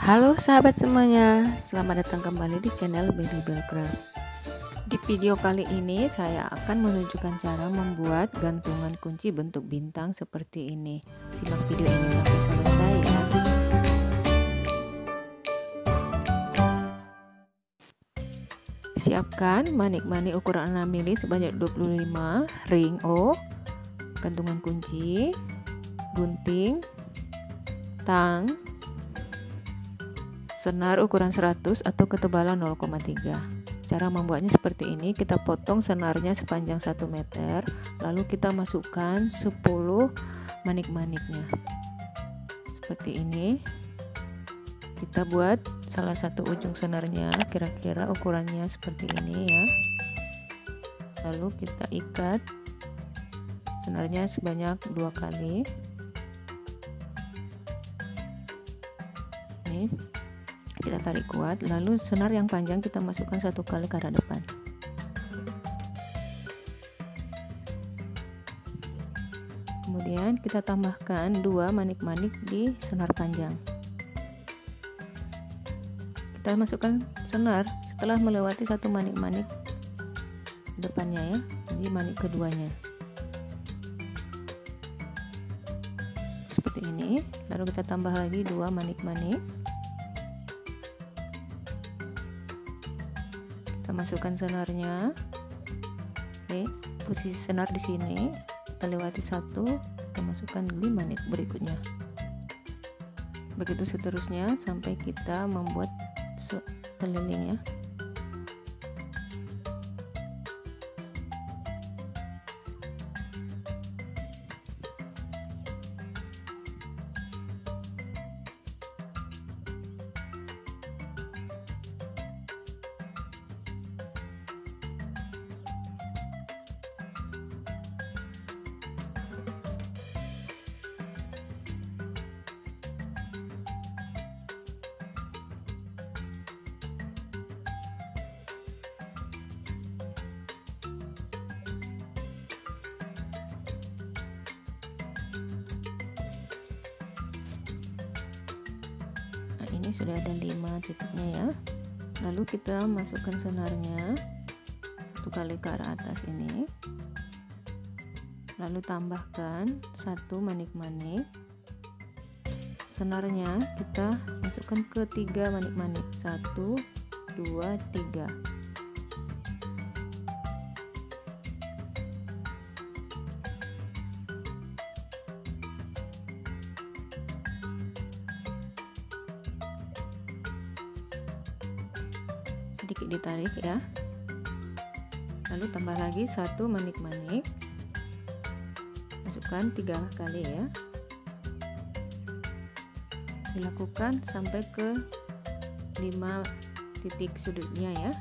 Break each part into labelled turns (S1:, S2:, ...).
S1: Halo sahabat semuanya, selamat datang kembali di channel Baby Bellcraft. Di video kali ini saya akan menunjukkan cara membuat gantungan kunci bentuk bintang seperti ini. Simak video ini sampai selesai ya. Siapkan manik-manik ukuran 6 mili sebanyak 25, ring O, gantungan kunci, gunting, tang, senar ukuran 100 atau ketebalan 0,3. Cara membuatnya seperti ini, kita potong senarnya sepanjang 1 meter, lalu kita masukkan 10 manik-maniknya. Seperti ini. Kita buat salah satu ujung senarnya, kira-kira ukurannya seperti ini ya. Lalu kita ikat senarnya sebanyak 2 kali. Nih. Kita tarik kuat, lalu senar yang panjang kita masukkan 1 kali ke arah depan. Kemudian kita tambahkan 2 manik-manik di senar panjang. Kita masukkan senar setelah melewati 1 manik-manik depannya ya, jadi manik keduanya. Seperti ini, lalu kita tambah lagi 2 manik-manik. Kita masukkan senarnya. Oke, posisi senar di sini. Kita lewati 1, kita masukkan di manik berikutnya. Begitu seterusnya sampai kita membuat keliling ya. Ini sudah ada 5 titiknya ya. Lalu kita masukkan senarnya 1 kali ke arah atas ini, lalu tambahkan 1 manik-manik. Senarnya kita masukkan ke 3 manik-manik, 1 2 3. Sedikit ditarik ya, lalu tambah lagi 1 manik-manik, masukkan 3 kali ya, dilakukan sampai ke 5 titik sudutnya ya.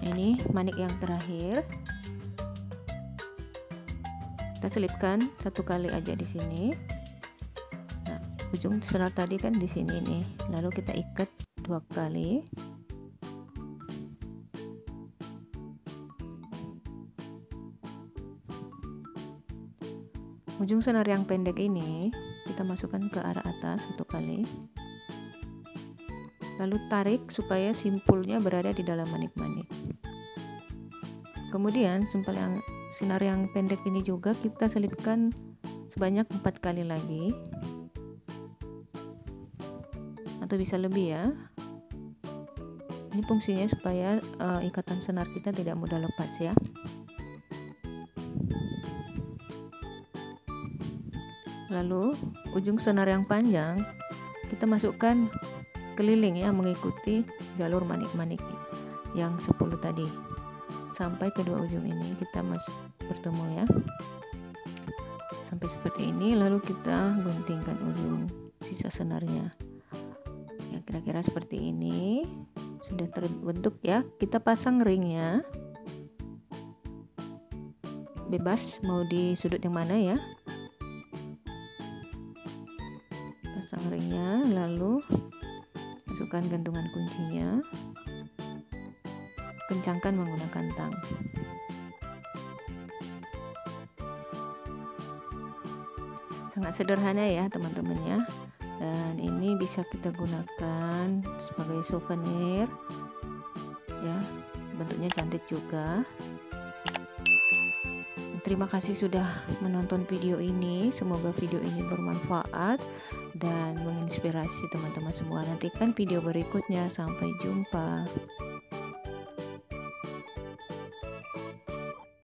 S1: Nah, ini manik yang terakhir. Kita selipkan 1 kali aja di sini. Nah, ujung senar tadi kan di sini nih. Lalu kita ikat 2 kali. Ujung senar yang pendek ini kita masukkan ke arah atas 1 kali. Lalu tarik supaya simpulnya berada di dalam manik-manik. Kemudian senar yang pendek ini juga kita selipkan sebanyak 4 kali lagi, atau bisa lebih ya. Ini fungsinya supaya ikatan senar kita tidak mudah lepas ya. Lalu ujung senar yang panjang kita masukkan keliling ya, mengikuti jalur manik-manik yang 10 tadi sampai kedua ujung ini kita bertemu ya, sampai seperti ini. Lalu kita guntingkan ujung sisa senarnya ya, kira-kira seperti ini. Sudah terbentuk ya, kita pasang ringnya, bebas mau di sudut yang mana ya, pasang ringnya, lalu masukkan gantungan kuncinya, kencangkan menggunakan tang. Sangat sederhana ya teman-teman ya, dan ini bisa kita gunakan sebagai souvenir ya, bentuknya cantik juga. Terima kasih sudah menonton video ini, semoga video ini bermanfaat dan menginspirasi teman-teman semua. Nantikan video berikutnya, sampai jumpa.